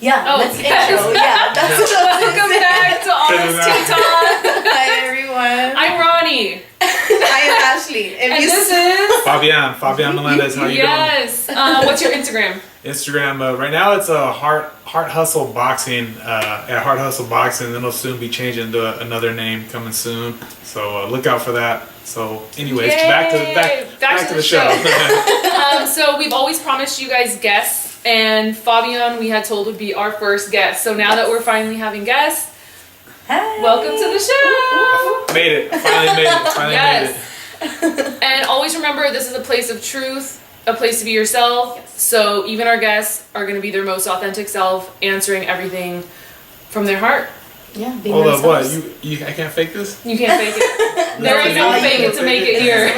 Yeah, Oh, let's yes. intro. Yeah, that's what Welcome back to Honestea Talk. Hi, everyone. I'm Ronnie. I am Ashley. And this is... Fabian Melendez. How you doing? Yes. What's your Instagram? Instagram. Right now it's a Heart Hustle Boxing. At Heart Hustle Boxing. Then it'll soon be changing to another name coming soon. So look out for that. So, anyways, back to the show. So we've always promised you guys guests, and Fabian we had told would be our first guest. So now that we're finally having guests, Hi. welcome to the show. Made it. Finally made it. Finally made it. And always remember, this is a place of truth, a place to be yourself. Yes. So even our guests are going to be their most authentic self, answering everything from their heart. Yeah, being Hold up, what? themselves. You I can't fake this? You can't fake it. There is no fake it to make it here.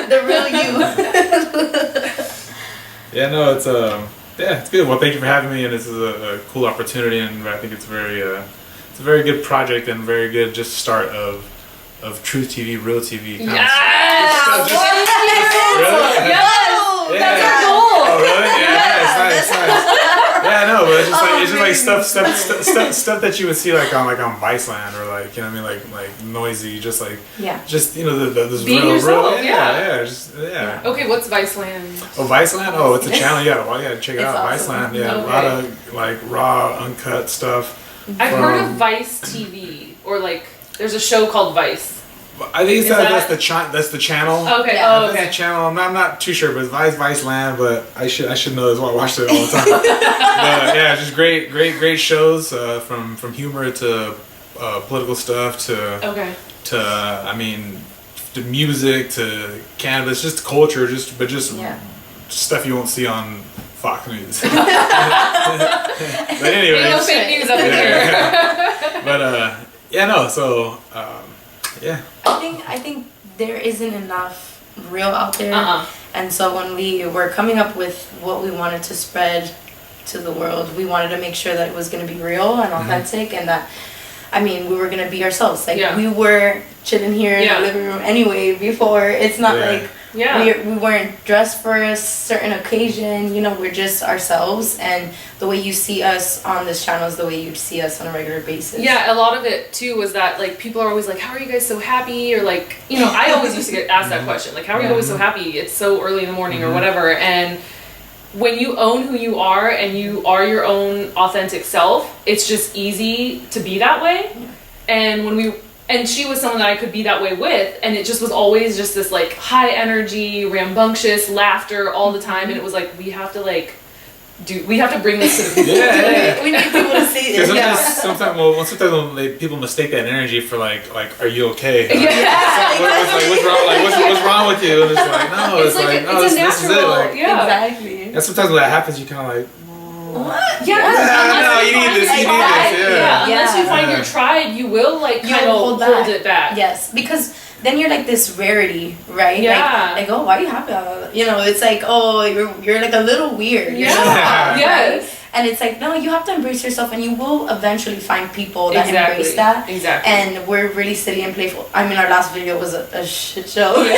The real you. Yeah, no, it's it's good. Well, thank you for having me, and this is a cool opportunity, and I think it's it's a very good project and very good just start of Truth TV, Real TV. Yes! Really? Yes! Yeah. That's our goal! Oh, really? Yeah, nice. Yeah, no, but it's just like stuff that you would see like on Viceland or like, you know what I mean, like noisy, just you know this being real yourself, yeah. Okay, what's Viceland? Oh, Viceland? Oh, it's a channel. Yeah, check it out. Awesome. Viceland. Yeah, Okay. a lot of like raw, uncut stuff. I've heard of Vice TV, or like there's a show called Vice. I think that's the channel. Okay. Yeah, Oh, That's okay. the channel. I'm not too sure, but it's Viceland. But I should know this. I watched it all the time. But yeah, just great shows from humor to political stuff Okay. to I mean to music to cannabis, just culture, just stuff you won't see on Fox News. But anyways, No fake news up in here. but so yeah. I think there isn't enough real out there. And so when we were coming up with what we wanted to spread to the world, we wanted to make sure that it was going to be real and authentic, and that, I mean, we were going to be ourselves. Like, we were chilling here in the living room anyway before. It's not like we weren't dressed for a certain occasion. You know, we're just ourselves, and the way you see us on this channel is the way you see us on a regular basis. Yeah, a lot of it too was that like people are always like, how are you guys so happy? Or like, you know, I always used to get asked that question, like, how are you always so happy? It's so early in the morning or whatever. And when you own who you are and you are your own authentic self, it's just easy to be that way. And she was someone that I could be that way with, and it just was always just this like high energy, rambunctious laughter all the time, and it was like we have to bring this to the people. We need people to see it. Sometimes people mistake that energy for like are you okay? What's wrong with you? And it's like no, it's like no, this is it. Like, Exactly. and sometimes when that happens, you kind of like. What? You need this. Unless you find your tribe, you will like kind of hold it back. Yes, because then you're like this rarity, right? Yeah. Like oh, why are you happy? You know, it's like oh, you're like a little weird. Yeah. You know? Yes. Right? And it's like no, you have to embrace yourself, and you will eventually find people that embrace that. Exactly. And we're really silly and playful. I mean, our last video was a shit show. We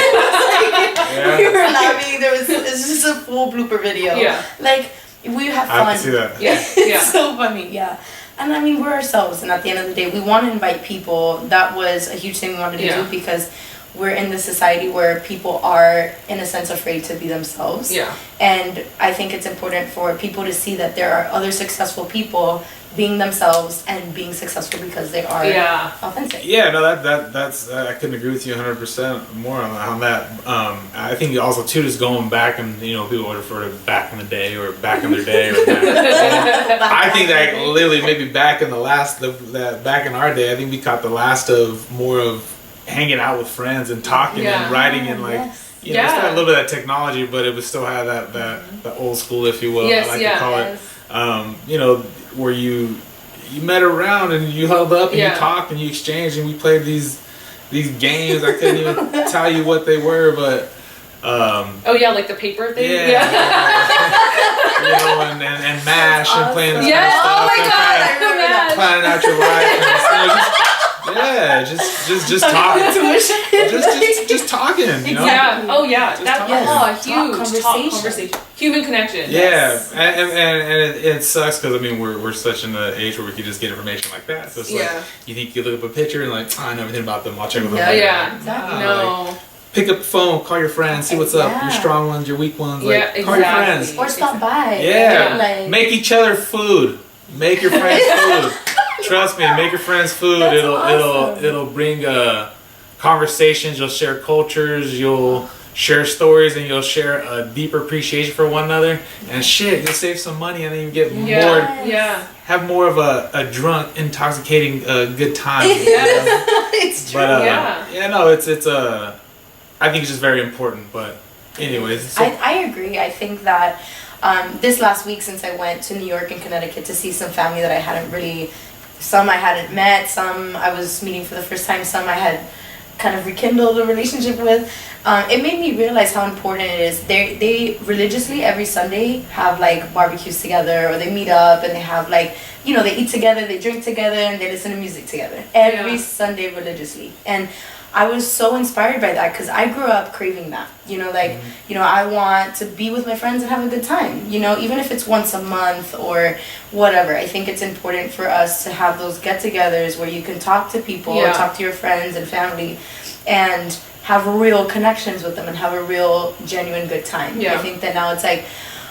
were laughing. It's just a full blooper video. Yeah. Like. We have fun. I have to see that. It's so funny, yeah. And I mean, we're ourselves, and at the end of the day, we want to invite people. That was a huge thing we wanted to do because we're in this society where people are, in a sense, afraid to be themselves. Yeah. And I think it's important for people to see that there are other successful people being themselves and being successful because they are authentic. Yeah, no, that's I couldn't agree with you 100% more on that. I think also too, just going back and people would refer to back in the day or back in their day. Or I think that literally maybe back in back in our day, I think we caught the last of more of hanging out with friends and talking and writing and like. It's got a little bit of that technology, but it would still have that old school, if you will, I like to call it. Where you met around and you held up and you talked and you exchanged and we played these games. I couldn't even tell you what they were, but like the paper thing. And MASH and playing this kind of stuff. Oh my god, I remember that. Planning out your life. And Yeah, just talking. just talking. You know? Yeah. Oh yeah. Huge conversation. Human connection. Yeah, and it sucks because I mean we're such in the age where we can just get information like that. So it's like you think you look up a picture and like I know everything about them. I'll check with them. Yeah. Exactly. No. Like, pick up the phone, call your friends, see what's up. Your strong ones, your weak ones. Like, call your friends. Or stop by. Yeah. Like, make each other food. Make your friends food. Trust me, make your friends food. It'll bring conversations. You'll share cultures. You'll share stories, and you'll share a deeper appreciation for one another. And shit, you'll save some money, and then you get more. Yeah. Have more of a drunk, intoxicating good time. It's true. But no, it's I think it's just very important. But anyways, I agree. I think that this last week, since I went to New York and Connecticut to see some family that I hadn't really, some I hadn't met, some I was meeting for the first time, some I had kind of rekindled a relationship with, it made me realize how important it is. They religiously every Sunday have like barbecues together, or they meet up and they have like, you know, they eat together, they drink together, and they listen to music together every Sunday religiously. And I was so inspired by that because I grew up craving that, you know, like, you know, I want to be with my friends and have a good time, you know, even if it's once a month or whatever. I think it's important for us to have those get-togethers where you can talk to people or talk to your friends and family and have real connections with them and have a real, genuine good time. I think that now it's like,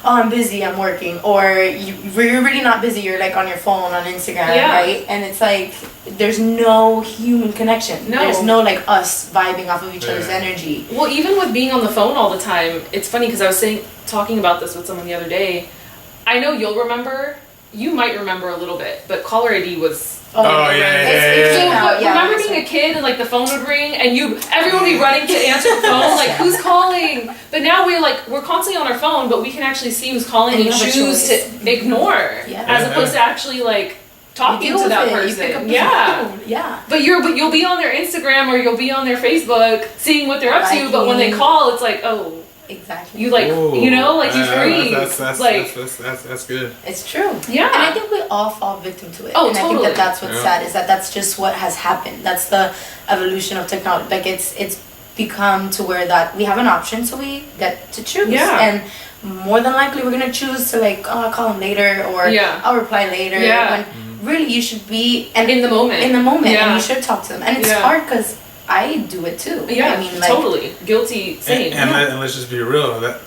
oh, I'm busy, I'm working, or you're really not busy, you're like on your phone, on Instagram, right? And it's like, there's no human connection. No. There's no like us vibing off of each other's energy. Well, even with being on the phone all the time, it's funny because I was talking about this with someone the other day. I know you'll remember, you might remember a little bit, but caller ID was... Remember being a kid and like the phone would ring and everyone would be running to answer the phone, like who's calling? But now we're constantly on our phone, but we can actually see who's calling and choose to ignore, as opposed to actually like talking to that person. But you'll be on their Instagram or you'll be on their Facebook seeing what they're up to, but when they call, it's like, oh. Exactly. You like, you know, like you freeze. That's good. It's true. Yeah. And I think we all fall victim to it. Oh, and totally. I think that's what's sad, is that's just what has happened. That's the evolution of technology. Like it's become to where that we have an option, so we get to choose. Yeah. And more than likely we're gonna choose to like, oh, I'll call him later, or I'll reply later. Yeah. When really you should be in the moment. And you should talk to them. And it's hard because I do it too. Yeah, I mean, like, totally. Guilty, same. And let's just be real, that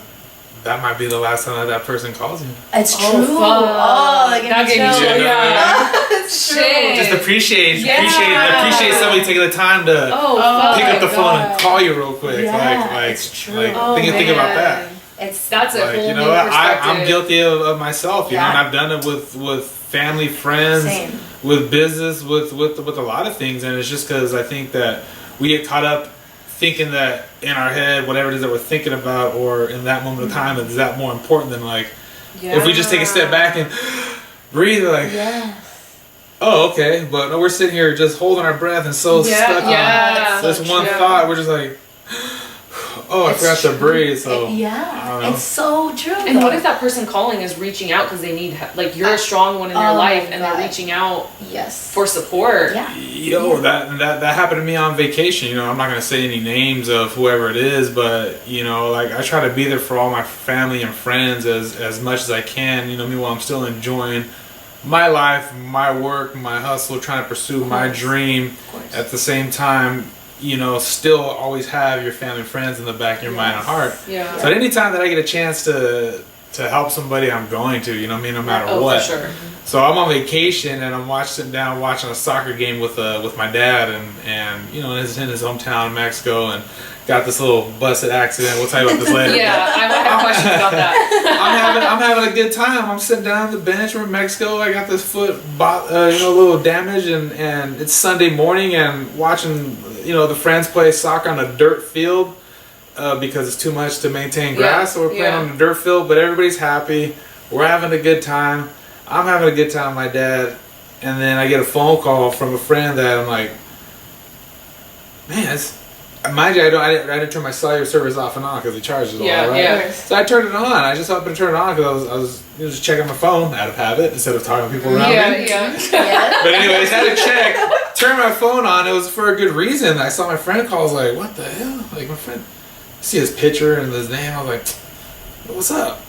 might be the last time that person calls you. It's true. Oh, like that gave me chill. It's true. Just appreciate somebody taking the time to pick up the phone and call you real quick. It's true. Think about that. That's a whole you know new what? perspective. I'm guilty of myself, you know, and I've done it with family, friends, with business, with a lot of things, and it's just because I think that we get caught up thinking that in our head, whatever it is that we're thinking about, or in that moment of time, is that more important than like if we just take a step back and breathe, like, oh, okay, but no, we're sitting here just holding our breath and so stuck on this one thought. We're just like, oh, I forgot to breathe. So it's so true. And what if that person calling is reaching out because they need, like, you're a strong one in their life, and they're reaching out for support? That happened to me on vacation. You know, I'm not gonna say any names of whoever it is, but you know, like, I try to be there for all my family and friends as much as I can. You know, meanwhile I'm still enjoying my life, my work, my hustle, trying to pursue my dream. At the same time, you know, still always have your family and friends in the back of your mind and heart. So anytime that I get a chance to help somebody, I'm going to, you know what I mean, no matter what. For sure. So I'm on vacation and I'm sitting down watching a soccer game with my dad, and you know, in his hometown, Mexico, and got this little busted accident. We'll tell you about this later. I might have questions about that. I'm having a good time. I'm sitting down on the bench. We're in Mexico. I got this foot, a little damage, and it's Sunday morning, and watching, you know, the friends play soccer on a dirt field because it's too much to maintain grass. So we're playing on a dirt field, but everybody's happy. We're having a good time. I'm having a good time with my dad, and then I get a phone call from a friend that I'm like, man, mind you, I didn't turn my cellular service off and on because it charges it all, right? So I turned it on. I just happened to turn it on because I was just checking my phone out of habit instead of talking to people around me. But anyways, had to check. turned my phone on. It was for a good reason. I saw my friend call. I was like, what the hell? Like, my friend, see his picture and his name. I was like, what's up?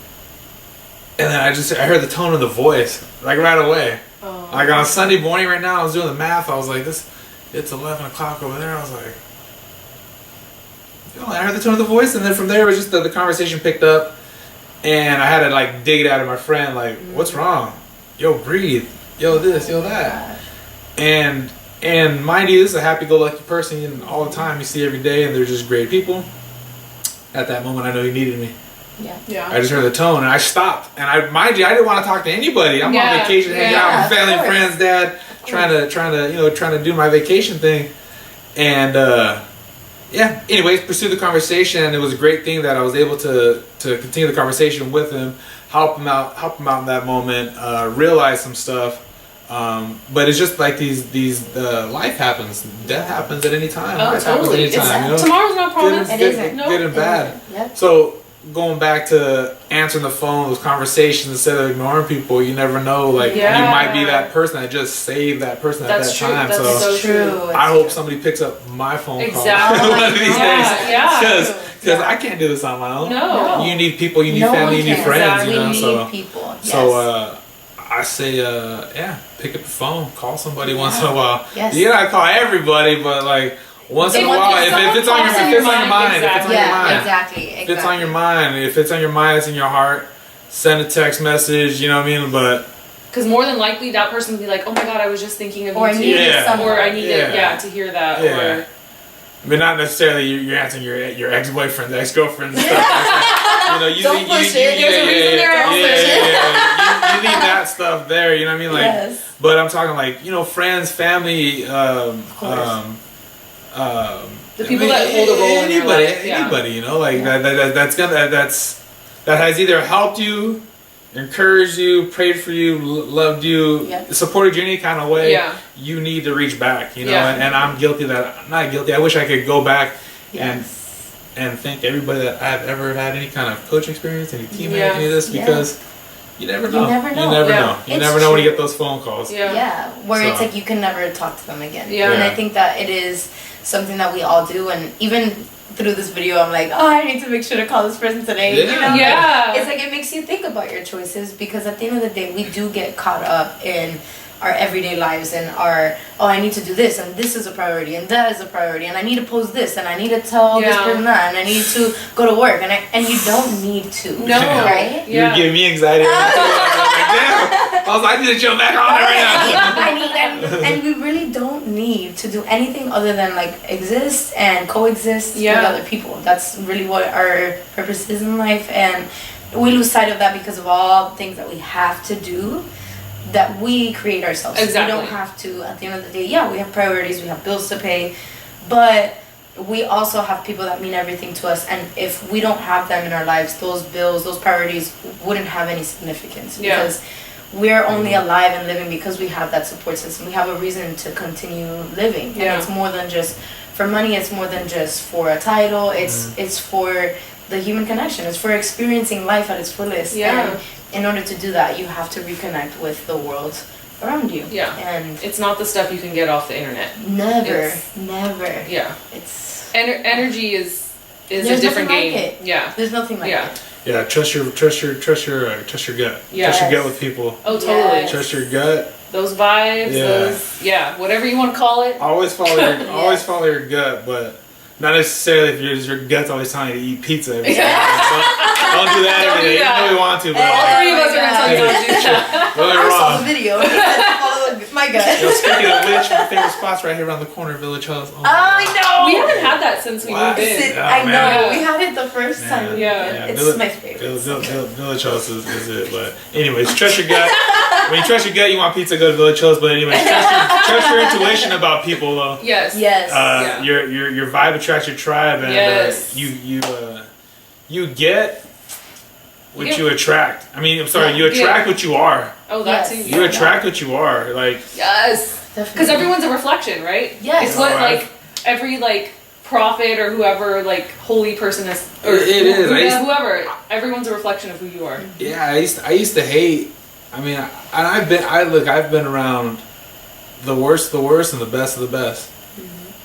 And then I heard the tone of the voice, like right away. Oh. Like on a Sunday morning right now, I was doing the math. I was like, it's 11 o'clock over there. I was like, I heard the tone of the voice. And then from there, it was just the conversation picked up. And I had to like dig it out of my friend, like, what's wrong? Yo, breathe. Yo, this, yo, that. And mind you, this is a happy-go-lucky person, and all the time you see every day, and they're just great people. At that moment, I know he needed me. Yeah. I just heard the tone, and I stopped. And I didn't want to talk to anybody. I'm on vacation, hanging out with family and friends, Dad, trying to do my vacation thing, and anyways, pursue the conversation, and it was a great thing that I was able to continue the conversation with him, help him out in that moment, realize some stuff. But it's just like these life happens, death happens at any time. Oh, life totally. happens at any time. Tomorrow's not promised. It isn't. Good and bad. Yep. So going back to answering the phone, those conversations instead of ignoring people, you never know. Like you might be that person that just saved that person at that time. That's so true. I hope somebody picks up my phone exactly. call one of these days. Yeah. Because I can't do this on my own. No. You need people. You need family. You need friends. Exactly. You know. We need people. Yes. So I say, pick up the phone, call somebody once in a while. Yes. You gotta call everybody, but like. Once in a while, if it's on your mind, exactly. If it's on your mind, if it's on your mind, it's in your heart. Send a text message. You know what I mean? But because more than likely that person will be like, "Oh my God, I was just thinking of you." Or I needed someone. Or I needed, to hear that. Yeah. But not necessarily you're answering your ex-boyfriend's ex-girlfriend's stuff. Like that. You know, you don't push it. There's a reason they're all pushing. You need that stuff there. You know what I mean? Like, but I'm talking like friends, family. The people that hold a role in your life. Anybody, like that has either helped you, encouraged you, prayed for you, loved you, supported you in any kind of way. Yeah. You need to reach back, and I'm guilty not guilty. I wish I could go back and thank everybody that I've ever had any kind of coaching experience, any teammate, any of this, because you never know. You never know when you get those phone calls. Where it's like you can never talk to them again. And I think that it is something that we all do, and even through this video I'm like, I need to make sure to call this person today. It's like it makes you think about your choices, because at the end of the day we do get caught up in our everyday lives and I need to do this, and this is a priority, and that is a priority, and I need to post this, and I need to tell this person that, and I need to go to work, and you don't need to. No. Right? You're giving me anxiety. I need to jump back on it right now. And we really don't need to do anything other than like exist and coexist with other people. That's really what our purpose is in life, and we lose sight of that because of all the things that we have to do that we create ourselves. Exactly. We don't have to. At the end of the day, we have priorities, we have bills to pay, but we also have people that mean everything to us, and if we don't have them in our lives, those bills, those priorities wouldn't have any significance, because we're only alive and living because we have that support system. We have a reason to continue living, and it's more than just for money. It's more than just for a title. It's for the human connection. It's for experiencing life at its fullest. And in order to do that, you have to reconnect with the world around you. And it's not the stuff you can get off the internet. Never. Yeah. It's energy is a different game. Like it. There's nothing like it. Yeah, trust your gut. Trust your gut with people. Oh, totally. Trust your gut. Those vibes, whatever you want to call it. Always follow your gut, but not necessarily if your gut's always telling you to eat pizza every day. Don't do that every day. Even though we want to, but all three of us are gonna tell you not to do that. I saw the video. He said follow my gut. Speaking of which, my favorite spot's right here around the corner, Village House. I know. We haven't had that since we moved in. I know. We had it the first time. It's my favorite. Village House is it, but anyways, trust your gut. When you trust your gut, you want pizza, go to Village House. But anyways, trust your intuition about people, though. Yes. Your vibe attracts your tribe, and you get what you attract. I mean, I'm sorry, you attract what you are. Oh, that too. You attract what you are. Like because everyone's a reflection, right? Yes. It's what every prophet or whoever holy person is, or it is. Whoever. Everyone's a reflection of who you are. Yeah, I used to hate. I mean, I've been around the worst of the worst and the best of the best.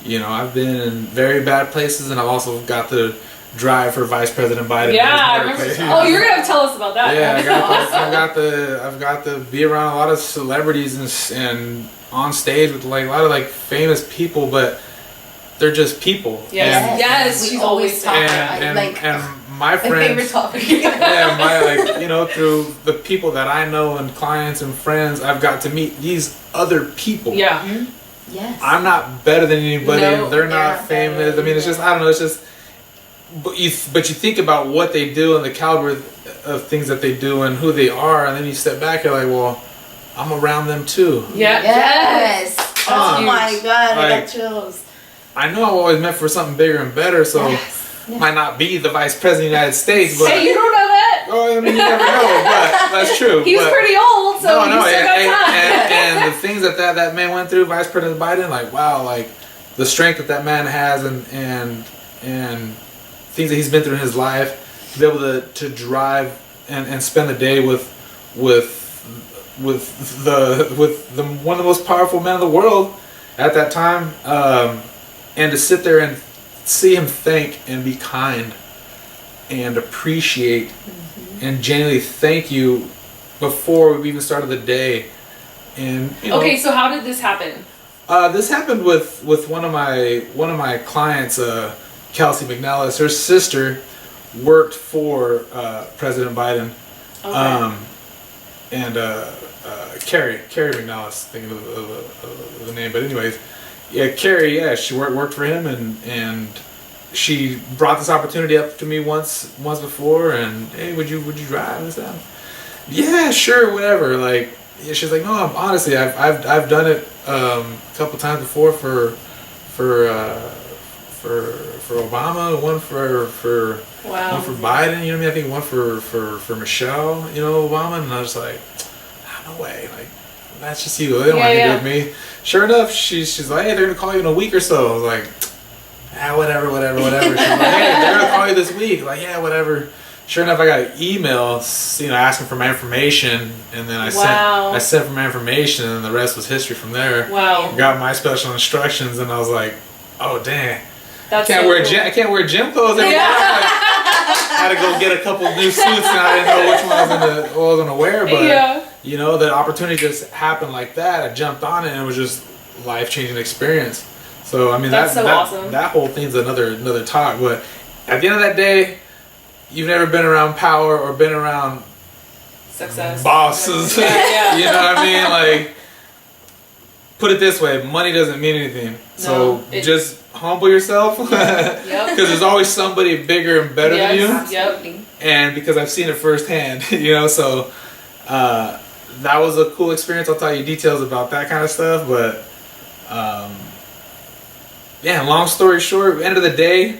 You know, I've been in very bad places, and I've also got to drive for Vice President Biden. Yeah, I remember. Oh, you're gonna tell us about that. Yeah, I've got to be around a lot of celebrities and on stage with like a lot of like famous people, but they're just people. Yes, we always talk and my friends, my favorite topic. yeah, my you know, through the people that I know and clients and friends, I've got to meet these other people. Yeah. Mm-hmm. Yes. I'm not better than anybody. No, they're not famous. I mean, it's just, I don't know. It's just, but you think about what they do and the caliber of things that they do and who they are, and then you step back. You're like, well, I'm around them too. Yeah. Yes. Oh my God! I got chills. I know I'm always meant for something bigger and better, so might not be the Vice President of the United States, but hey, you don't know that. Oh, I mean, you never know, but that's true. He was pretty old, so you still got time. And the things that man went through, Vice President Biden, like wow, like the strength that man has, and things that he's been through in his life, to be able to drive and spend the day with the one of the most powerful men in the world at that time, and to sit there and see him think and be kind and appreciate and genuinely thank you before we even started the day. And you know, okay, so how did this happen? This happened with one of my clients, Kelsey McNellis. Her sister worked for President Biden, and Carrie McNellis, thinking of the name, but anyways, yeah, Carrie, yeah, she worked for him, and she brought this opportunity up to me once before, and hey, would you drive and stuff? Yeah, sure, whatever. Like, yeah, she's like, no, honestly, I've done it a couple times before for Obama, one for Biden, you know what I mean? I think one for Michelle, you know, Obama, and I was like, no way, like that's just you. They don't want to do it with me. Sure enough, she's like, hey, they're gonna call you in a week or so. I was like, whatever. She's like, hey, they're gonna call you this week. Like, yeah, whatever. Sure enough, I got an email, you know, asking for my information, and then I sent for my information, and the rest was history from there. Wow. Got my special instructions, and I was like, oh dang. That's I can't wear gym clothes anymore. I had to go get a couple new suits, and I didn't know which one I was gonna wear, but you know, the opportunity just happened like that. I jumped on it, and it was just life-changing experience. So I mean, that's so awesome. That whole thing's another talk. But at the end of that day, you've never been around power or been around success, bosses. Yeah. You know what I mean? Like, put it this way: money doesn't mean anything. So just humble yourself, because there's always somebody bigger and better than you. Absolutely. And because I've seen it firsthand, you know, so that was a cool experience. I'll tell you details about that kind of stuff, but long story short, end of the day,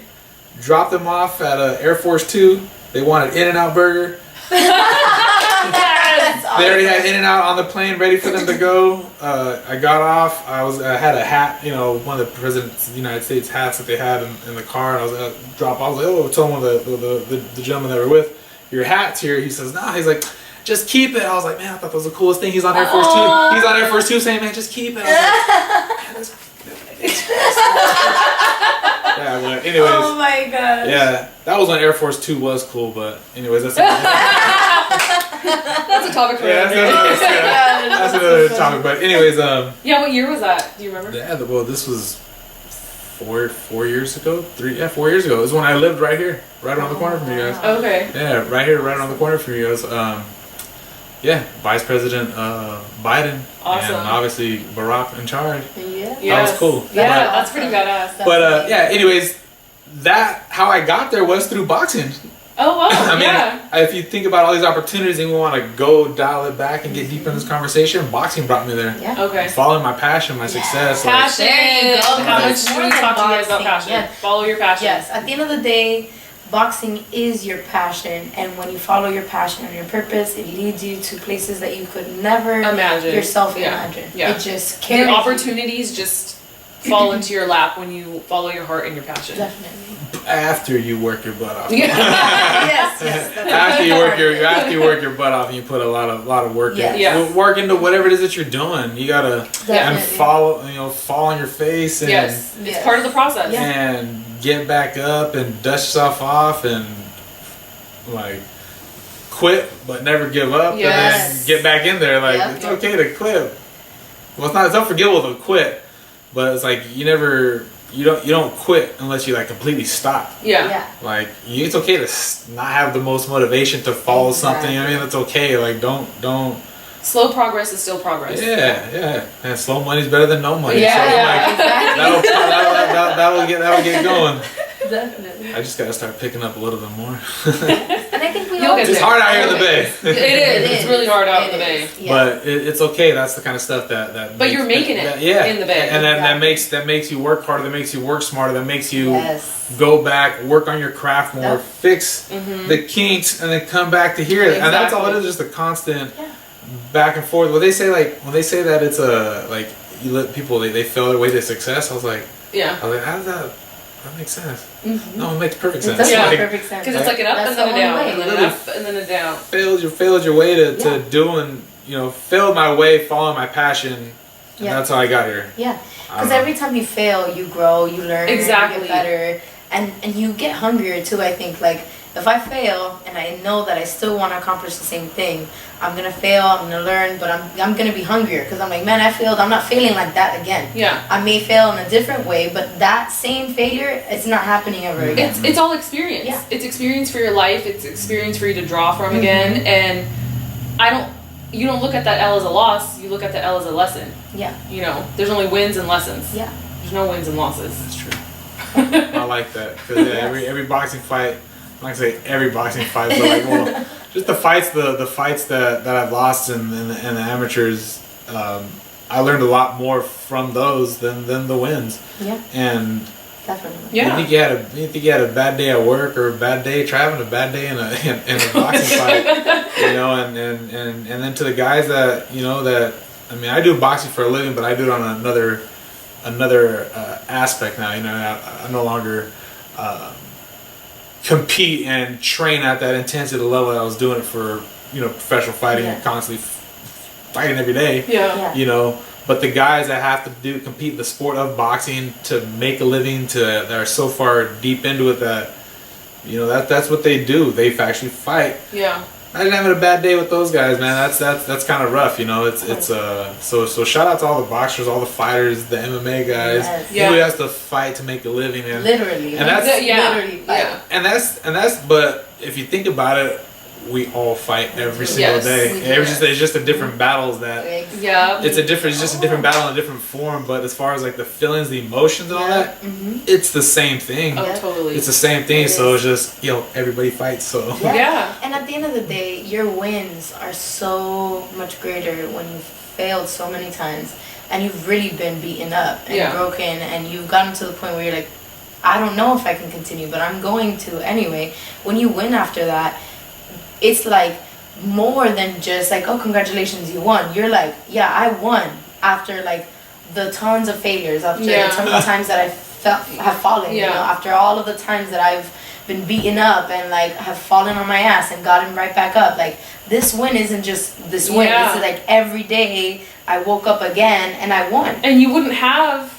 dropped them off at Air Force 2. They wanted In-N-Out burger. They already had In-N-Out on the plane ready for them to go. I got off. I had a hat, you know, one of the President's of the United States hats that they had in the car, and I was at drop off. I was like, told one of the gentleman that were with, your hat's here. He says, nah. He's like, just keep it. I was like, man, I thought that was the coolest thing. He's on Air Force 2. He's on Air Force 2 saying, man, just keep it. I was like, yeah, but anyways. Oh my gosh. Yeah, that was when Air Force 2 was cool, but anyways, that's that's a topic for that's another topic. But anyways, what year was that? Do you remember? Yeah, well, this was 4 years ago. 4 years ago. It was when I lived right here, right around the corner from you guys. Okay. Yeah, right here, right around the corner from you guys. Vice President Biden, awesome. And obviously Barack in charge. Yeah, that was cool. Yeah, that's pretty badass. But anyways, how I got there was through boxing. Oh wow! I mean, if you think about all these opportunities and we want to go dial it back and get deep in this conversation, boxing brought me there. Yeah. Okay. Following my passion, my success. Passion. There you go. How much do we talk to you guys about passion? Yeah. Follow your passion. Yes. At the end of the day, boxing is your passion, and when you follow your passion and your purpose, it leads you to places that you could never imagine yourself imagine. Yeah. It just carries the opportunities just fall into your lap when you follow your heart and your passion. Definitely. After you work your butt off. Yeah. Yes. That's After you work your butt off, and you put a lot of work in. Yeah. Work into whatever it is that you're doing. You gotta and fall on your face and it's part of the process. and get back up and dust yourself off and like quit but never give up and then get back in there. Like it's okay to quit. Well, it's unforgivable to quit, but it's like you don't quit unless you like completely stop. Yeah. Like it's okay to not have the most motivation to follow something. I mean, it's okay. Like don't. Slow progress is still progress. Yeah. And slow money's better than no money. Yeah, so yeah. That'll get going. Definitely. I just gotta start picking up a little bit more. And I think It's hard out here in the Bay. It is. It's really hard out in the Bay. Yeah. But it's okay. That's the kind of stuff that. But you're making it in the Bay. And that makes you work harder. That makes you work smarter. That makes you go back, work on your craft more, fix the kinks, and then come back to here. And that's all it is. Just a constant back and forth. When they say that it's a like you let people they fail their way to success. I was like, how does that? That makes sense. No, it makes perfect sense. It does make perfect sense. Because it's like an up and then a down, and then an up and then a down. Failed your way to doing, failed my way, following my passion, and that's how I got here. Yeah, because every time you fail, you grow, you learn, you get better, and you get hungrier too, I think. Like, if I fail, and I know that I still want to accomplish the same thing, I'm going to fail, I'm going to learn, but I'm going to be hungrier, because I'm like, man, I failed, I'm not failing like that again. Yeah. I may fail in a different way, but that same failure, it's not happening ever again. It's all experience. Yeah. It's experience for your life, it's experience for you to draw from again, and you don't look at that L as a loss, you look at the L as a lesson. Yeah. There's only wins and lessons. Yeah. There's no wins and losses. That's true. I like that, because every boxing fight, I'm not gonna say every boxing fight, but just the fights that I've lost in the amateurs, I learned a lot more from those than the wins. Yeah. And definitely. You think you had a bad day at work or a bad day traveling, a bad day in a boxing fight, and then to the guys that I do boxing for a living, but I do it on another aspect now. I no longer compete and train at that intensity level that I was doing it for, professional fighting and constantly fighting every day. Yeah. But the guys that have to compete in the sport of boxing to make a living, that are so far deep into it that, that's what they do. They actually fight. Yeah. I didn't have a bad day with those guys, man. That's kind of rough, so shout out to all the boxers, all the fighters, the MMA guys who has to fight to make a living, and literally, and that's literally fight. and that's but if you think about it, we all fight every single day. It's just a different battles that it's just a different battle in a different form. But as far as like the feelings, the emotions, and all that, it's the same thing. Oh, totally. It's the same thing. So it's just everybody fights. So yeah. And at the end of the day, your wins are so much greater when you've failed so many times and you've really been beaten up and broken, and you've gotten to the point where you're like, I don't know if I can continue, but I'm going to anyway. When you win after that, it's like more than just like, oh, congratulations, you won. You're like, yeah, I won after like the tons of failures, after the tons of times that I have fallen, after all of the times that I've been beaten up and like have fallen on my ass and gotten right back up. Like, this win isn't just this win. It's like every day I woke up again and I won. And you wouldn't have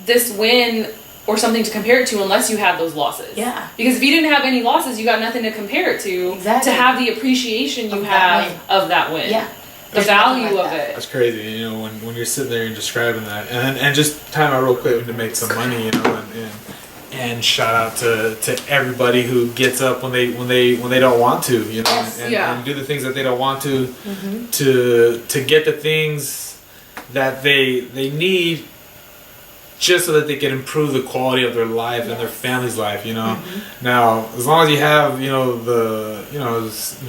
this win or something to compare it to unless you had those losses. Yeah. Because if you didn't have any losses, you got nothing to compare it to. Exactly. To have the appreciation you have of that win. Yeah. The value of it. That's crazy, when you're sitting there and describing that, and just time out real quick to make some money, and shout out to everybody who gets up when they don't want to, and do the things that they don't want to get the things that they need, just so that they can improve the quality of their life and their family's life, Now, as long as you have,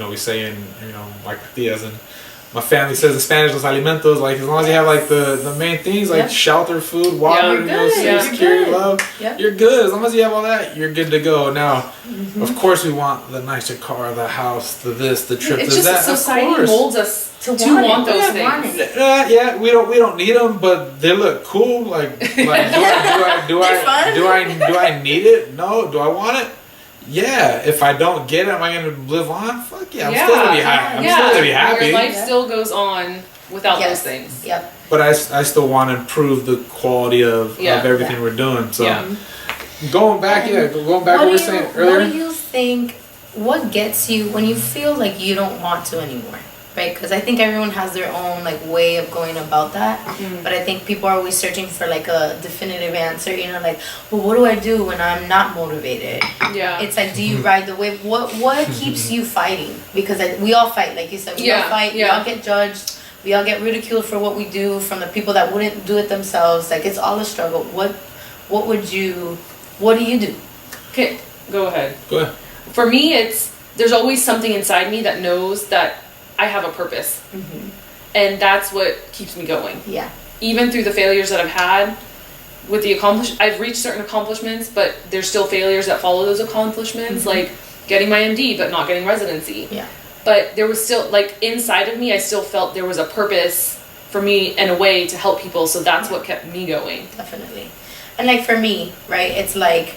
we say in, like Diaz, and my family says in Spanish, los alimentos, like as long as you have like the main things like shelter, food, water, security, love, you're good. As long as you have all that, you're good to go. Now, of course, we want the nicer car, the house, the this, the trip, it's the just that. society molds us to want those things. Yeah, we don't need them, but they look cool. Like do I need it? No. Do I want it? Yeah, if I don't get it, am I going to live on? Fuck yeah, I'm still going to be happy. I'm still going to be happy. Your life still goes on without those things. Yep. But I still want to improve the quality of everything we're doing. So going back to what we were saying earlier. What do you think, what gets you when you feel like you don't want to anymore? Right, because I think everyone has their own like way of going about that, but I think people are always searching for like a definitive answer. You know, like, well, what do I do when I'm not motivated? Yeah, it's like, do you ride the wave? What keeps you fighting? Because we all fight, like you said, we all fight. We all get judged. We all get ridiculed for what we do from the people that wouldn't do it themselves. Like, it's all a struggle. What do you do? Okay, go ahead. Go ahead. For me, there's always something inside me that knows that I have a purpose, and that's what keeps me going. Yeah. Even through the failures that I've had, with I've reached certain accomplishments, but there's still failures that follow those accomplishments, like getting my MD but not getting residency. Yeah. But there was still, like, inside of me, I still felt there was a purpose for me and a way to help people, so that's what kept me going. Definitely. And like for me, right, it's like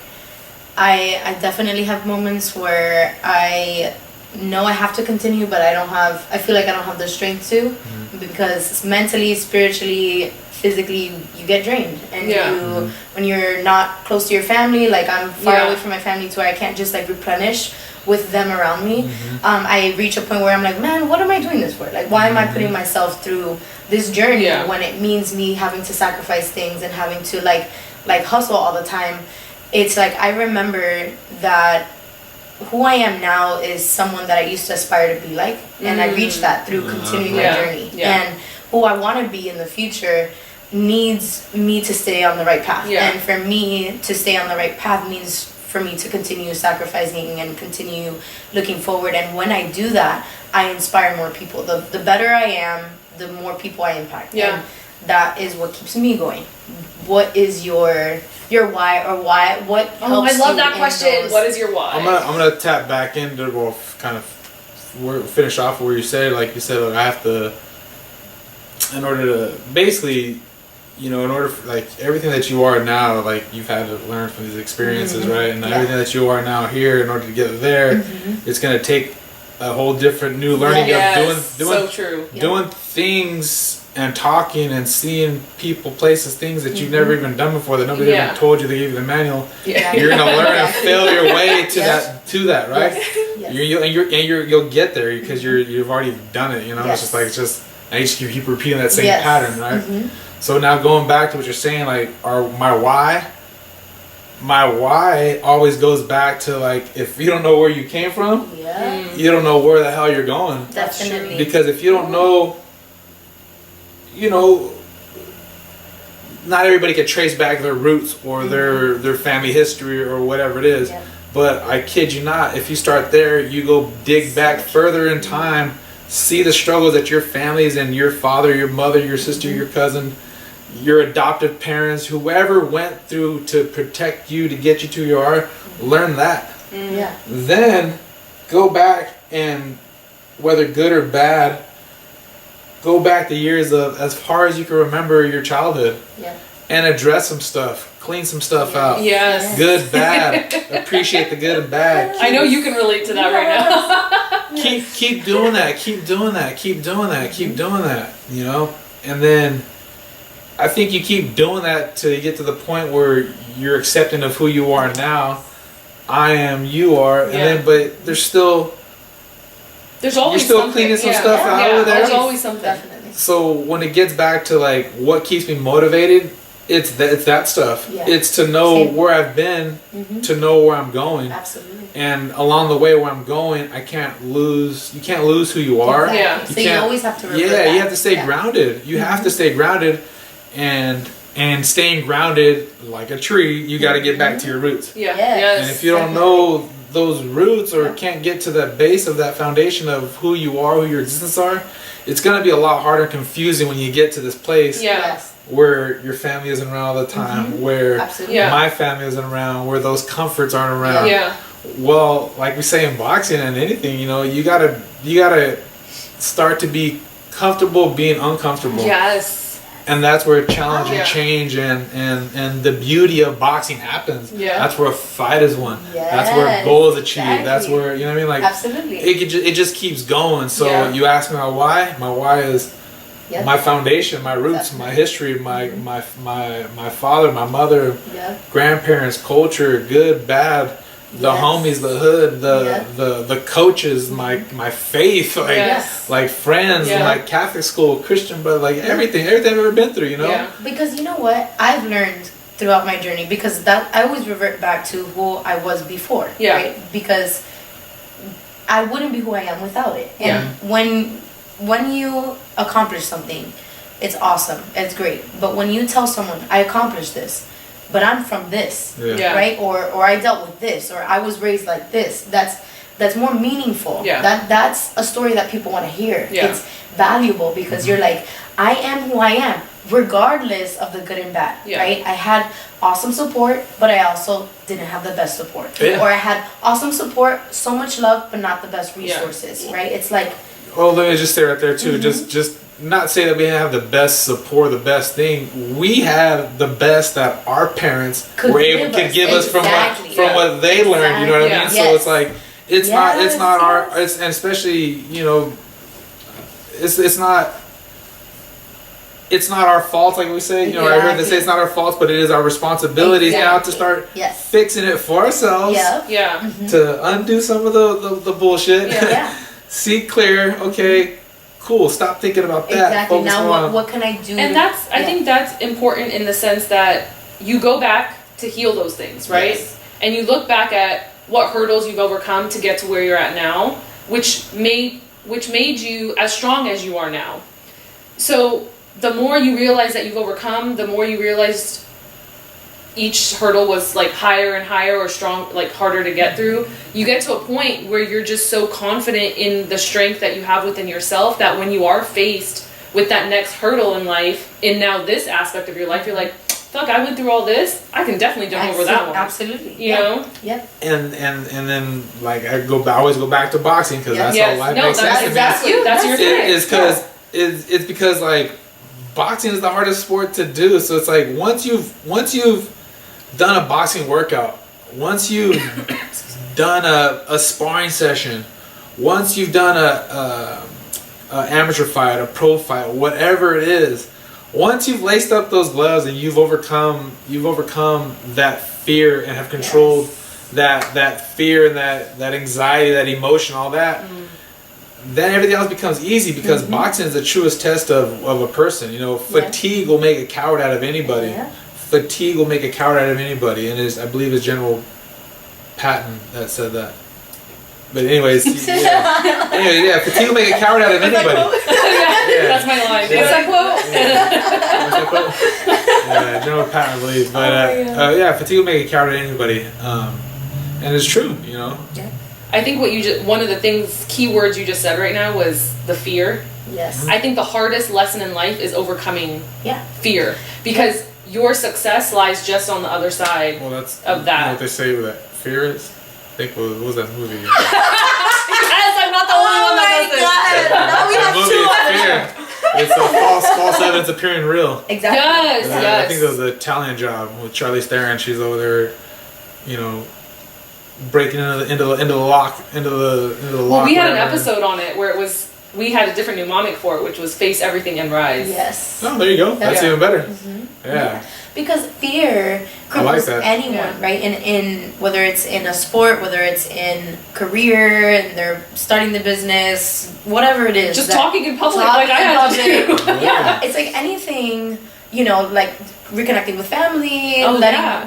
I definitely have moments where I know I have to continue, but I feel like I don't have the strength to, because mentally, spiritually, physically, you get drained, and when you're not close to your family, like I'm far away from my family to where I can't just like replenish with them around me. I reach a point where I'm like, man, what am I doing this for? Like, why am I putting myself through this journey when it means me having to sacrifice things and having to like hustle all the time? It's like, I remember that who I am now is someone that I used to aspire to be like, and I reached that through continuing my journey. And who I want to be in the future needs me to stay on the right path. And for me to stay on the right path means for me to continue sacrificing and continue looking forward. And when I do that, I inspire more people. The better I am, the more people I impact. And that is what keeps me going. What is your why, or what helps you? I love that question. What is your why? I'm gonna tap back into kind of finish off where you said, like you said, like I have to, in order to basically, in order for, like everything that you are now, like you've had to learn from these experiences, right? And everything that you are now here, in order to get there, it's gonna take a whole different new learning of doing things and talking and seeing people, places, things that you've never even done before, that nobody ever told you. They gave you the manual. You're gonna learn and fail your way to that, right? You'll get there because you've already done it. It's just I just keep repeating that same pattern, right? So now going back to what you're saying, like my why always goes back to, like, if you don't know where you came from, you don't know where the hell you're going. Definitely. Because if you don't know, not everybody can trace back their roots or their family history or whatever it is. But I kid you not, if you start there, you go dig back further in time, see the struggles that your families and your father, your mother, your sister, your cousin, your adoptive parents, whoever went through to protect you, to get you to your art, learn that. Then go back and, whether good or bad, go back the years of as far as you can remember your childhood, and address some stuff, clean some stuff out. Good, bad, appreciate the good and bad. I know you can relate to that right now. keep doing that. Keep doing that. Keep doing that. Keep doing that. And then I think you keep doing that till you get to the point where you're accepting of who you are now. I am, you are, and then but there's always you're still something. Cleaning some stuff out over there. There's always something. Definitely. So when it gets back to like what keeps me motivated, it's that stuff. It's to know where I've been, to know where I'm going. Absolutely. And along the way where I'm going, you can't lose who you are. Exactly. You always have to remember you have to stay grounded. You have to stay grounded, and staying grounded like a tree, you got to get back to your roots. And if you don't know those roots or can't get to the base of that foundation of who you are, who your existence are, it's going to be a lot harder and confusing when you get to this place where your family isn't around all the time, where my family isn't around, where those comforts aren't around. Well, like we say in boxing and anything, you know, you gotta start to be comfortable being uncomfortable. And that's where challenge and change and the beauty of boxing happens. That's where a fight is won. That's where a goal is achieved. That's where, you know what I mean? Like, absolutely. It just keeps going. So you ask me my why. My why is my foundation, my roots, my history, my father, my mother, grandparents, culture, good, bad. The homies, the hood, the coaches, my faith, like friends, like Catholic school, Christian, but like everything I've ever been through, you know. Because you know what I've learned throughout my journey, because that I always revert back to who I was before, right? Because I wouldn't be who I am without it. And when you accomplish something, it's awesome, it's great. But when you tell someone, I accomplished this, but I'm from this, right? Or I dealt with this, or I was raised like this. That's more meaningful. That's a story that people want to hear. It's valuable because you're like, I am who I am, regardless of the good and bad, right? I had awesome support, but I also didn't have the best support. Or I had awesome support, so much love, but not the best resources, right? It's like... Well, let me just say right there too, just not say that we have the best support, the best thing. We have the best that our parents could give us from what they learned. You know what I mean? So it's like it's not our and especially, you know, it's not our fault, like we say. You know, I heard they say it's not our fault, but it is our responsibility now to start fixing it for ourselves. To undo some of the bullshit. See clear. Okay. Cool. Stop thinking about that. Exactly. Now, what can I do? And that's I think that's important in the sense that you go back to heal those things, right? And you look back at what hurdles you've overcome to get to where you're at now, which made you as strong as you are now. So the more you realize that you've overcome, the more you realize each hurdle was like higher and higher or strong, like harder to get through. You get to a point where you're just so confident in the strength that you have within yourself that when you are faced with that next hurdle in life, in now this aspect of your life, you're like, fuck, I went through all this. I can definitely jump over that one. Absolutely. You know? And then like I always go back to boxing because that's how life makes sense to me. That's your thing. It's because like boxing is the hardest sport to do. So it's like once you've done a boxing workout, once you've done a sparring session, once you've done a amateur fight, a pro fight, whatever it is, once you've laced up those gloves and you've overcome that fear and have controlled that fear and that anxiety, that emotion, all that, then everything else becomes easy because boxing is the truest test of a person. You know, fatigue will make a coward out of anybody. Fatigue will make a coward out of anybody, and I believe it's General Patton that said that. But anyways, fatigue will make a coward out of anybody. That's my line. What's that quote? General Patton, I believe. But fatigue will make a coward out of anybody, and it's true, you know. I think one of the keywords you just said right now was the fear. I think the hardest lesson in life is overcoming fear because your success lies just on the other side of that. You know what they say with that fear is? I think what was that movie? Yes, I'm not the only one that does this. Now we have two. It's a false evidence appearing real. Exactly. Yes. I think it was the Italian Job with Charlize Theron. She's over there, you know, breaking into the lock. Well, we had an episode on it where we had a different mnemonic for it, which was face everything and rise. Oh, there you go. That's even better. Yeah. Because fear cripples anyone, right? In whether it's in a sport, whether it's in career, and they're starting the business, whatever it is. Just talking in public like I had to do. It's like anything, you know, like reconnecting with family,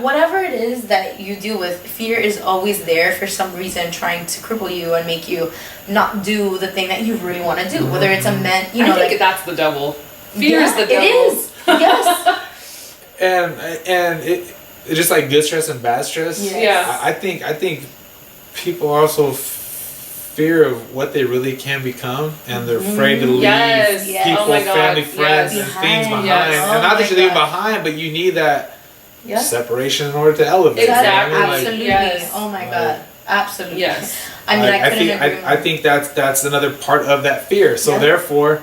whatever it is that you deal with, fear is always there for some reason, trying to cripple you and make you not do the thing that you really want to do. Whether it's I think that's the devil. Fear is the devil. It is. Yes. And it's just like good stress and bad stress. Yeah. I think people also fear of what they really can become, and they're afraid to leave people, oh my God. family, friends, and things behind. And not that you're leaving behind, but you need that separation in order to elevate. Exactly. You know what I mean? Absolutely. Oh my God. Absolutely. Yes. I mean, I couldn't agree more. I think that's another part of that fear. So therefore,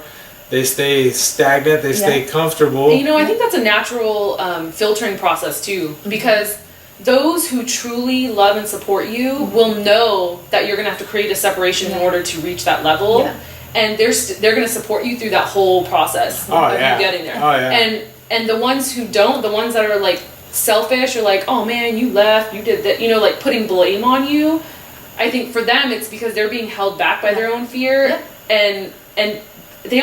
they stay stagnant. They stay comfortable. And, I think that's a natural filtering process too, because those who truly love and support you will know that you're going to have to create a separation in order to reach that level, and they're going to support you through that whole process of you getting there. And the ones who don't, the ones that are like selfish or like, oh man, you left, you did that, like putting blame on you. I think for them it's because they're being held back by their own fear, and they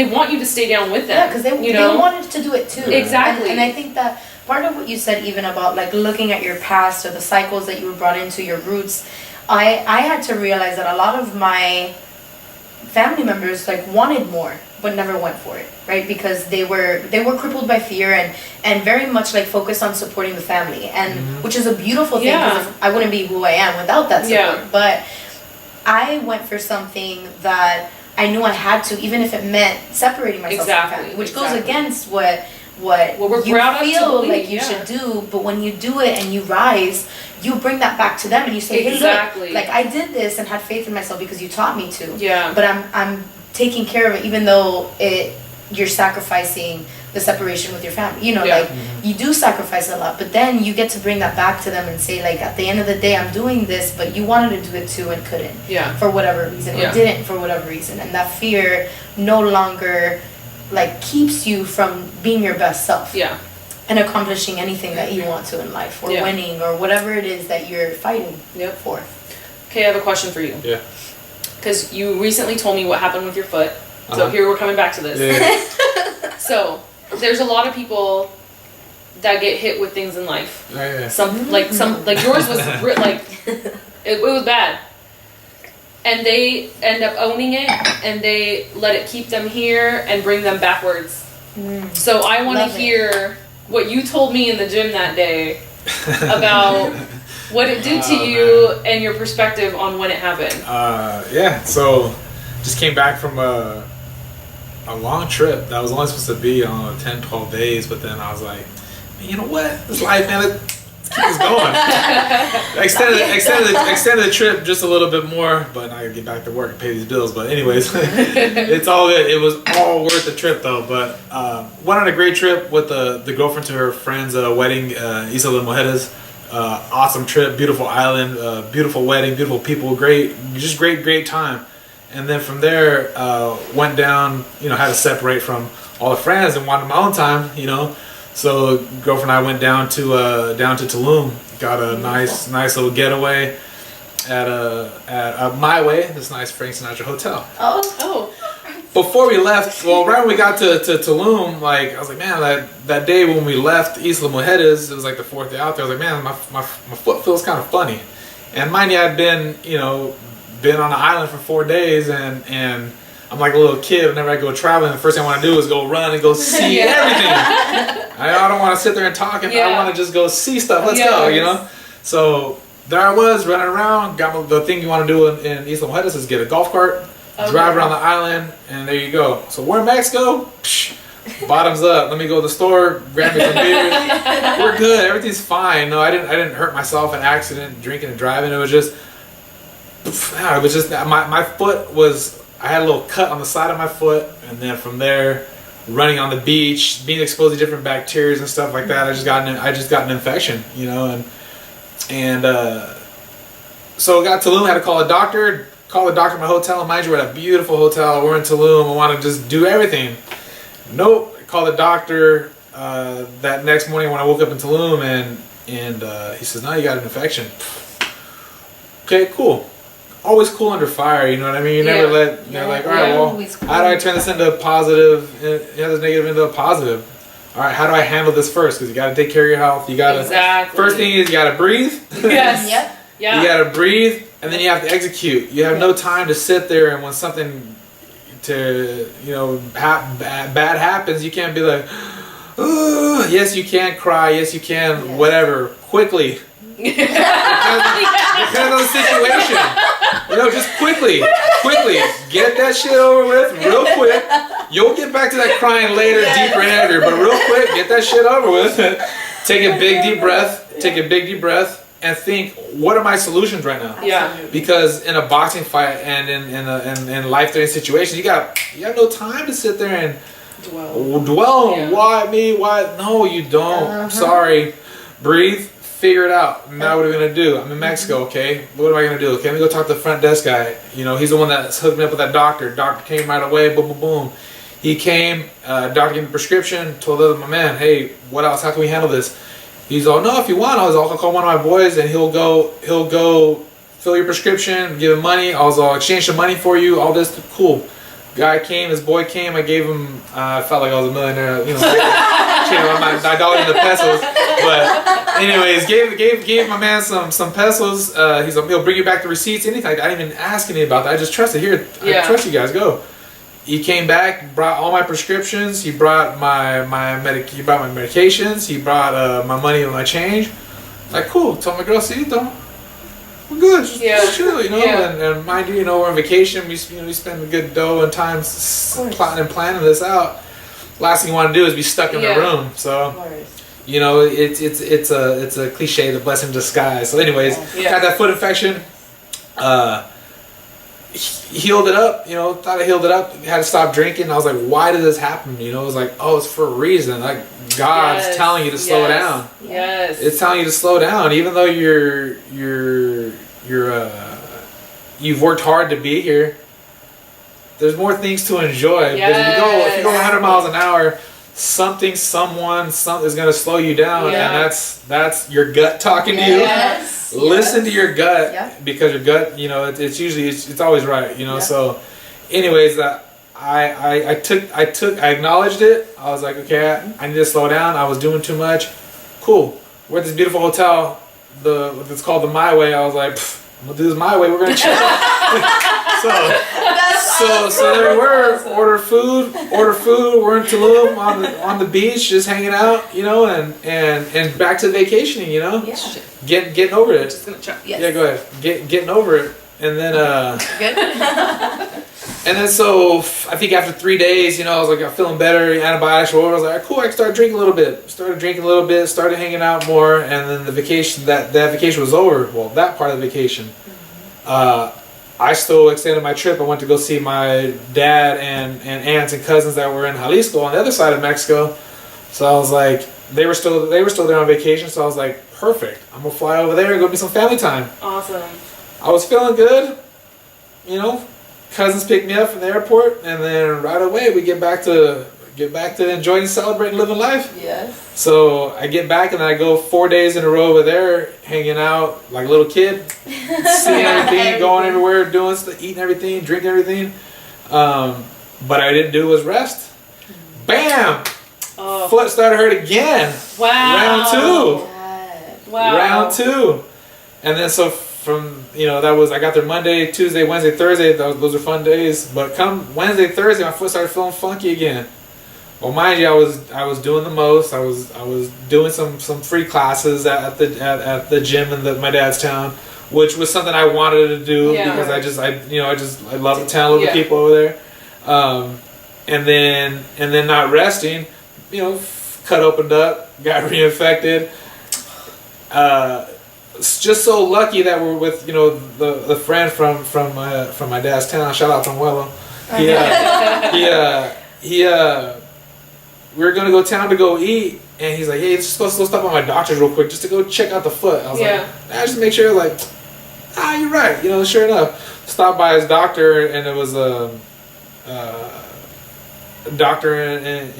want you to stay down with them. Yeah, because they wanted to do it too. Exactly. And I think that part of what you said, even about like looking at your past or the cycles that you were brought into, your roots, I had to realize that a lot of my family members like wanted more but never went for it, right? Because they were crippled by fear and very much like focused on supporting the family, and which is a beautiful thing, because I wouldn't be who I am without that support. But I went for something that I knew I had to, even if it meant separating myself from family, which goes against what we're you feel like you yeah. should do. But when you do it and you rise, you bring that back to them and you say, hey, look, like I did this and had faith in myself because you taught me to. Yeah. But I'm taking care of it, even though you're sacrificing the separation with your family. You know, like you do sacrifice a lot, but then you get to bring that back to them and say, like, at the end of the day, I'm doing this, but you wanted to do it too and couldn't. Yeah. For whatever reason, or didn't for whatever reason, and that fear no longer like keeps you from being your best self. Yeah. And accomplishing anything that you want to in life, or winning, or whatever it is that you're fighting for. Okay, I have a question for you. Yeah. Because you recently told me what happened with your foot. So here we're coming back to this. Yeah. So there's a lot of people that get hit with things in life. Oh, yeah. Some like yours was it was bad. And they end up owning it, and they let it keep them here and bring them backwards. So I want to hear what you told me in the gym that day about what it did to you and your perspective on when it happened. So just came back from a long trip that was only supposed to be 10, 12 days, but then I was like, man, you know what? This life, man, let's keep this going. Extended the trip just a little bit more, but I gotta get back to work and pay these bills. But anyways, it's all good. It was all worth the trip though. But went on a great trip with the girlfriend to her friend's wedding, Isla Mujeres. Awesome trip, beautiful island, beautiful wedding, beautiful people, great time. And then from there, went down, had to separate from all the friends and wanted my own time, So girlfriend and I went down to Tulum, got a nice little getaway at My Way, this nice Frank Sinatra hotel. Oh. Before we left, right when we got to Tulum, like I was like, man, that day when we left Isla Mujeres, it was like the fourth day out there. I was like, man, my foot feels kind of funny. And mind you, I'd been on the island for 4 days, and I'm like a little kid. Whenever I go traveling, the first thing I want to do is go run and go see everything. I don't want to sit there and talk. I want to just go see stuff. Let's go, So there I was running around. Got the thing you want to do in Isla Mujeres is get a golf cart, drive around the island, and there you go. So we're in Mexico. Bottoms up. Let me go to the store, grab me some beers. We're good. Everything's fine. No, I didn't hurt myself in accident, drinking and driving. It was just my foot was. I had a little cut on the side of my foot, and then from there, running on the beach, being exposed to different bacteria and stuff like that, I just got an infection, and so I got to Tulum, had to call the doctor at my hotel, and mind you, we're at a beautiful hotel, we're in Tulum, I want to just do everything. Nope, I called the doctor that next morning when I woke up in Tulum, and he says, no, you got an infection. Okay, cool. Always cool under fire, you know what I mean? You never let, like, all right, well, how do I turn this into a positive, this negative into a positive? All right, how do I handle this first? Because you got to take care of your health. You got to, first thing is you got to breathe. Yes. Yeah. You got to breathe, and then you have to execute. You have no time to sit there, and when something bad happens, you can't be like, oh, yes, you can cry, yes, you can, whatever, quickly. Depends on the situation. Just quickly, get that shit over with real quick. You'll get back to that crying later, deeper and heavier, but real quick, get that shit over with. Take a big deep breath, and think, what are my solutions right now? Yeah. Because in a boxing fight and in life-threatening situations, you have no time to sit there and dwell on why me, why. No, you don't. Sorry. Breathe. Figure it out. Now what are we gonna do? I'm in Mexico. Okay. What am I gonna do? Okay. Let me go talk to the front desk guy. He's the one that's hooked me up with that doctor. Doctor came right away. Boom, boom, boom. He came. Doctor gave me a prescription. Told my man, hey, what else? How can we handle this? He's all, no, if you want, I'll call one of my boys and he'll go fill your prescription, give him money. I'll exchange the money for you. All this, cool. Guy came, his boy came. I gave him. I felt like I was a millionaire. My dollar in the pesos. But anyways, gave my man some pesos. He'll bring you back the receipts, anything. I didn't even ask anything about that. I just trusted. Here, I trust you guys. Go. He came back, brought all my prescriptions. He brought my medications. He brought my money and my change. Like, cool. Told my girl, see, we're good. Just chill, And mind you, we're on vacation. We spend a good dough and time plotting and planning this out. Last thing you want to do is be stuck in the room. So, it's a cliche, the blessing in disguise. So, anyways, got that foot infection. Healed it up, thought I healed it up, had to stop drinking. I was like, why did this happen? It was like, oh, it's for a reason. Like, God's telling you to slow down. Yes. It's telling you to slow down, even though you've worked hard to be here. There's more things to enjoy. Because if you go 100 miles an hour, something is going to slow you down, and that's your gut talking to you. Listen to your gut, because your gut, it's always right, So, anyways, I acknowledged it. I was like, okay, I need to slow down. I was doing too much. Cool. We're at this beautiful hotel, it's called the My Way. I was like, I'm gonna do this my way. We're gonna chill. So there we were. Order food. We're in Tulum on the beach, just hanging out, and back to vacationing, Getting over it. Just gonna try. Yes. Yeah, go ahead. Getting over it, and then and then so I think after 3 days, I was like, I'm feeling better. Antibiotics or whatever. I was like, cool. I can start drinking a little bit. Started hanging out more, and then the vacation that vacation was over. Well, that part of the vacation. I still extended my trip. I went to go see my dad and aunts and cousins that were in Jalisco on the other side of Mexico. So I was like, they were still there on vacation. So I was like, perfect. I'm gonna fly over there and go be some family time. Awesome. I was feeling good. Cousins picked me up from the airport, and then right away we get back to enjoying, celebrating, living life. Yes. So I get back and then I go 4 days in a row over there, hanging out like a little kid, seeing everything, going everywhere, doing stuff, eating everything, drinking everything. But I didn't do was rest. Bam! Oh. Foot started hurt again. Wow. Round 2. Wow. Round 2. And then so from, I got there Monday, Tuesday, Wednesday, Thursday. Those are fun days. But come Wednesday, Thursday, my foot started feeling funky again. Well, mind you, I was doing the most. I was doing some free classes at the gym in my dad's town, which was something I wanted to do because I love the town, love the people over there. And then not resting, cut opened up, got reinfected. Just so lucky that we're with the friend from my dad's town. Shout out to Muelo. We were gonna go town to go eat, and he's like, "Hey, it's supposed to stop at my doctor's real quick just to go check out the foot." I was like, just make sure. Like, you're right. Sure enough, stopped by his doctor, and it was a doctor in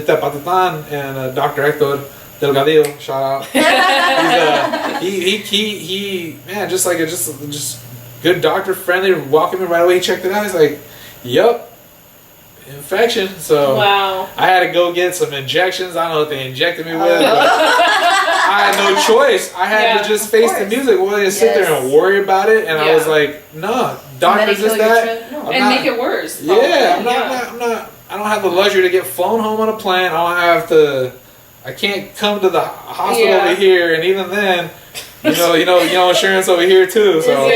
Tepatitlán, and Dr. Hector Delgadillo. Shout out. He man, just good doctor, friendly, welcoming right away. He checked it out. He's like, "Yup. Infection." So wow. I had to go get some injections. I don't know what they injected me with, but I had no choice. I had to just face the music. Well, just sit there and worry about it. And I was like, no, doctors just that. No. And make it worse. Yeah, I'm not. I don't have the luxury to get flown home on a plane. I can't come to the hospital over here. And even then, insurance over here too. So,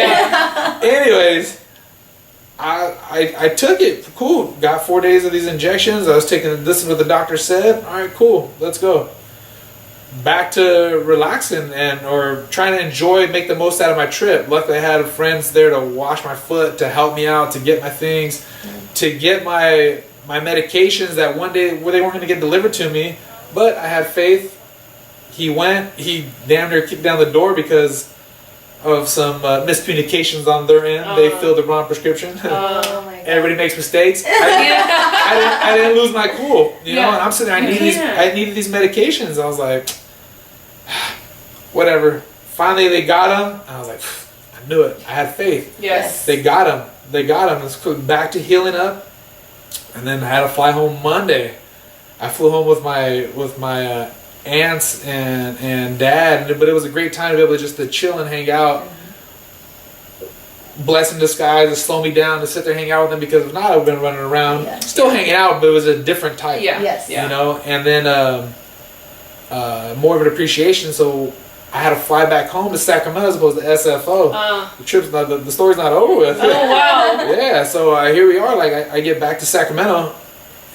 anyways, I took it. Cool. Got 4 days of these injections. I was taking this is what the doctor said. All right, cool. Let's go. Back to relaxing or trying to make the most out of my trip. Luckily, I had friends there to wash my foot, to help me out, to get my things, to get my medications that one day where they weren't going to get delivered to me. But I had faith. He damn near kicked down the door because of some miscommunications on their end. They filled the wrong prescription. Oh my God. Everybody makes mistakes. I didn't lose my cool, and I'm sitting there. I needed these medications. I was like, whatever. Finally, they got them. I was like, I knew it. I had faith. Yes. They got them. It's back to healing up, and then I had to fly home Monday. I flew home with my aunts and dad, but it was a great time to be able to chill and hang out. Blessing in disguise to slow me down to sit there and hang out with them, because if not, I've been running around still hanging out, but it was a different type. And then more of an appreciation. So I had to fly back home to Sacramento as opposed to SFO. The trip's not the story's not over with. Oh wow. Yeah, so here we are. Like I get back to Sacramento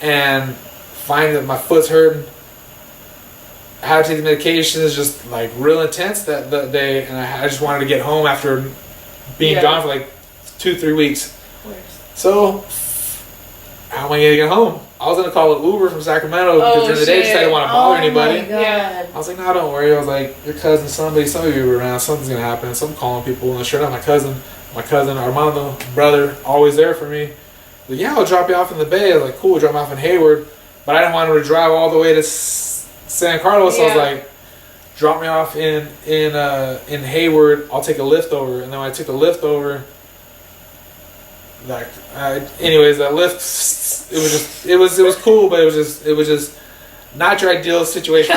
and find that my foot's hurting. I had to take the medications, just like real intense that day, and I just wanted to get home after being gone for like 2-3 weeks. So how am I gonna get home? I was gonna call an Uber from Sacramento because during the day I just didn't want to bother anybody. I was like, no, don't worry. I was like, your cousin, some of you were around, something's gonna happen. So I'm calling people, and sure enough, my cousin Armando, brother, always there for me. Like, yeah, I'll drop you off in the Bay. I was like, cool, drop me off in Hayward, but I didn't want him to drive all the way to San Carlos. So I was like, drop me off in Hayward. I'll take a lift over, and then when I took the lift over, anyways, that lift, it was cool, but it was just not your ideal situation.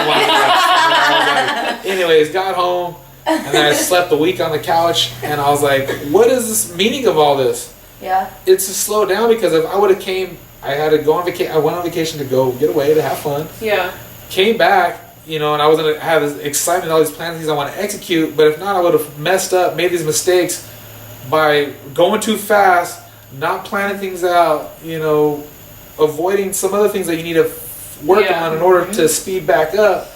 Anyways, got home, and then I slept a week on the couch, and I was like, what is this meaning of all this? Yeah, it's to slow down, because if I would have I had to go on vacation. I went on vacation to go get away, to have fun. Yeah. Came back, and I was gonna have this excitement, all these plans, things I want to execute. But if not, I would have messed up, made these mistakes by going too fast, not planning things out. Avoiding some other things that you need to work on in order to speed back up.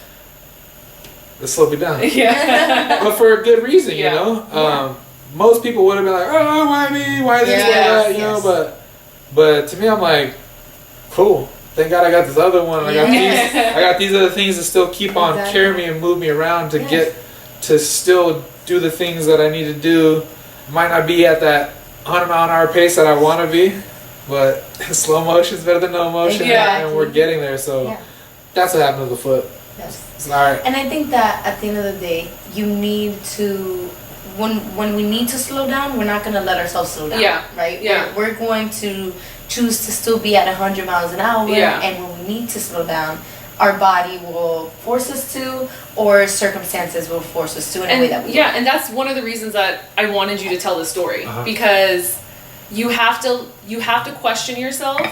To slow me down. But for a good reason, most people would have been like, oh, why me? Why this? Why that? But to me, I'm like, cool. Thank God I got this other one. I got these other things to still keep on carrying me and move me around to get to still do the things that I need to do. Might not be at that 100-mile-an-hour pace that I want to be, but slow motion is better than no motion, and we're getting there. So that's what happened to the foot. Yes. All right. And I think that at the end of the day, you need to, when we need to slow down, we're not going to let ourselves slow down. Right? We're going to choose to still be at 100 miles an hour, and when we need to slow down, our body will force us to, or circumstances will force us to in a way that we want. And that's one of the reasons that I wanted you to tell this story, because you have to question yourself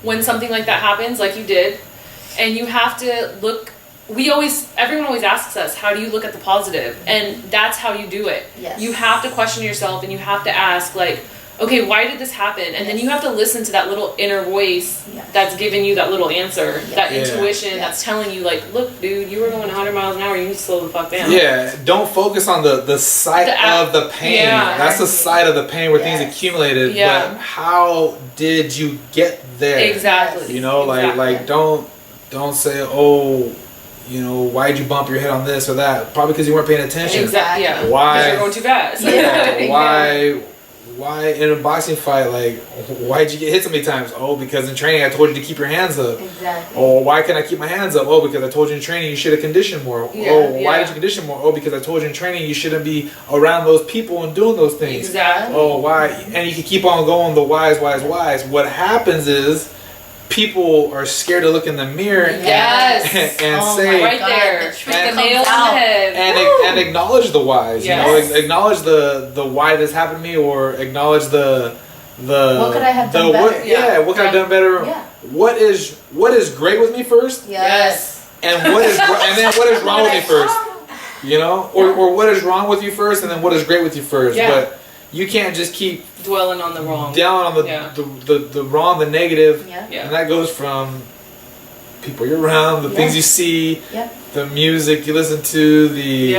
when something like that happens, like you did, and you have to look. Everyone always asks us, how do you look at the positive? And that's how you do it. Yes. You have to question yourself, and you have to ask, like, okay, why did this happen? And then you have to listen to that little inner voice that's giving you that little answer, that intuition that's telling you, like, look, dude, you were going 100 miles an hour, you need to slow the fuck down. Yeah, don't focus on the site of the pain. That's the side of the pain where things accumulated. But how did you get there? Exactly. Like don't say, oh, why'd you bump your head on this or that? Probably because you weren't paying attention. Exactly. Yeah. Why? Because you're going too fast. Why in a boxing fight, like, why'd you get hit so many times? Oh, because in training I told you to keep your hands up. Exactly. Oh, why can I keep my hands up? Oh, because I told you in training you should have conditioned more. Why did you condition more? Oh, because I told you in training you shouldn't be around those people and doing those things. Exactly. Oh, why? And you can keep on going the whys. What happens is people are scared to look in the mirror and say, right there, the nail on the head, and acknowledge the whys. Acknowledge the why this happened to me, or acknowledge the what could I have done better? What could I have done better? What is great with me first? Yes. And then what is wrong with me first? You know, or what is wrong with you first, and then what is great with you first. Yeah. But you can't just keep dwelling on the wrong. Down on the wrong, the negative, and that goes from people you're around, the things you see, the music you listen to, the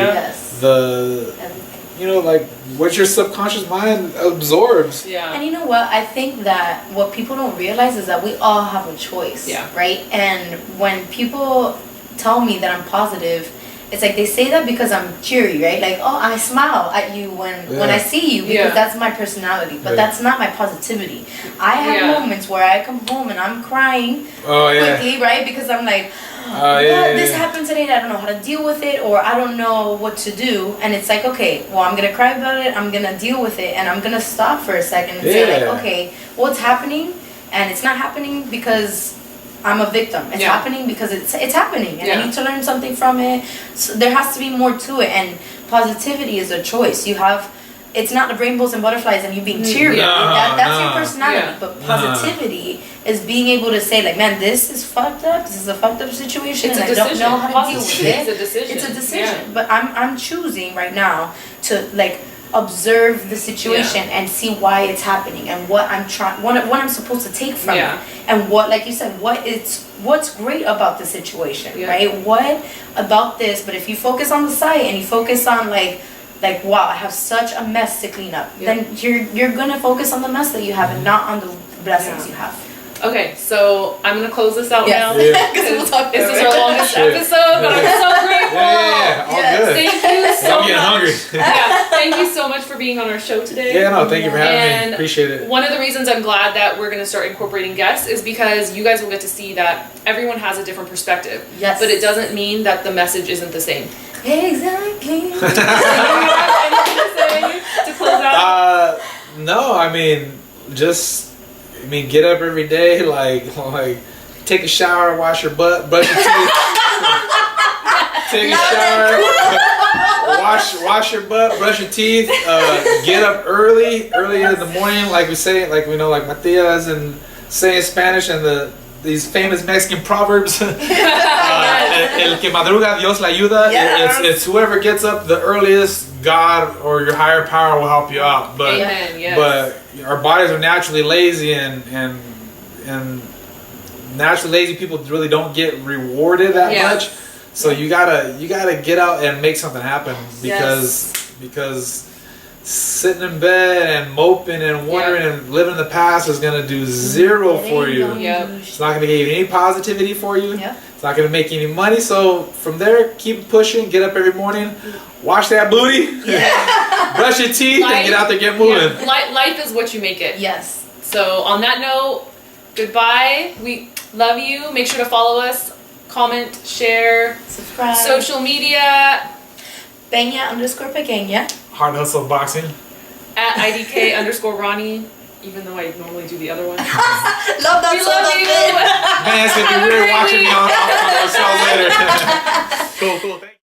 you know, like what your subconscious mind absorbs. Yeah. And you know what? I think that what people don't realize is that we all have a choice, right? And when people tell me that I'm positive, it's like they say that because I'm cheery, right? Like, oh, I smile at you when I see you because that's my personality. But that's not my positivity. I have moments where I come home and I'm crying quickly, right? Because I'm like, this happened today and I don't know how to deal with it, or I don't know what to do. And it's like, okay, well, I'm going to cry about it. I'm going to deal with it. And I'm going to stop for a second and say, like, okay, what's happening? And it's not happening because I'm a victim. It's happening because it's happening, and I need to learn something from it. So there has to be more to it, and positivity is a choice. You have, it's not the rainbows and butterflies and you being cheery. That's your personality. But positivity is being able to say, like, man, this is fucked up. This is a fucked up situation, and I don't know how to deal with it. It's a decision. It's a decision. But I'm choosing right now to like observe the situation and see why it's happening and what I'm trying, what I'm supposed to take from it, and what, like you said, what's great about the situation, right? What about this? But if you focus on the site and you focus on like wow, I have such a mess to clean up, then you're gonna focus on the mess that you have and not on the blessings you have. Okay, so I'm gonna close this out now. Because we'll talk. This is our longest episode, but I'm so grateful. All good. Thank you so I'm getting hungry. Thank you so much for being on our show today. Thank you for having me. Appreciate it. One of the reasons I'm glad that we're gonna start incorporating guests is because you guys will get to see that everyone has a different perspective. Yes. But it doesn't mean that the message isn't the same. Exactly. Anything to say to close out? No, I mean, get up every day, like take a shower, wash your butt, brush your teeth, take a shower, wash your butt, brush your teeth, get up earlier in the morning, like we say, like we know, like Matias and say in Spanish, and these famous Mexican proverbs, el que madruga Dios la ayuda. It's whoever gets up the earliest, God or your higher power will help you out. But but our bodies are naturally lazy, and naturally lazy people really don't get rewarded that much. So you gotta get out and make something happen, because sitting in bed and moping and wondering and living in the past is gonna do zero for you. It's not gonna give you any positivity for you. It's not gonna make you any money. So from there, keep pushing. Get up every morning, wash that booty, brush your teeth, and get out there, get moving. Life is what you make it. Yes. So on that note, goodbye. We love you. Make sure to follow us, comment, share, subscribe, social media. Peña_Pequeña. Hard Hustle Boxing. At IDK_Ronnie, even though I normally do the other one. Love that. We love you. Man, it's gonna be weird watching me on our show later. Cool. Thank you.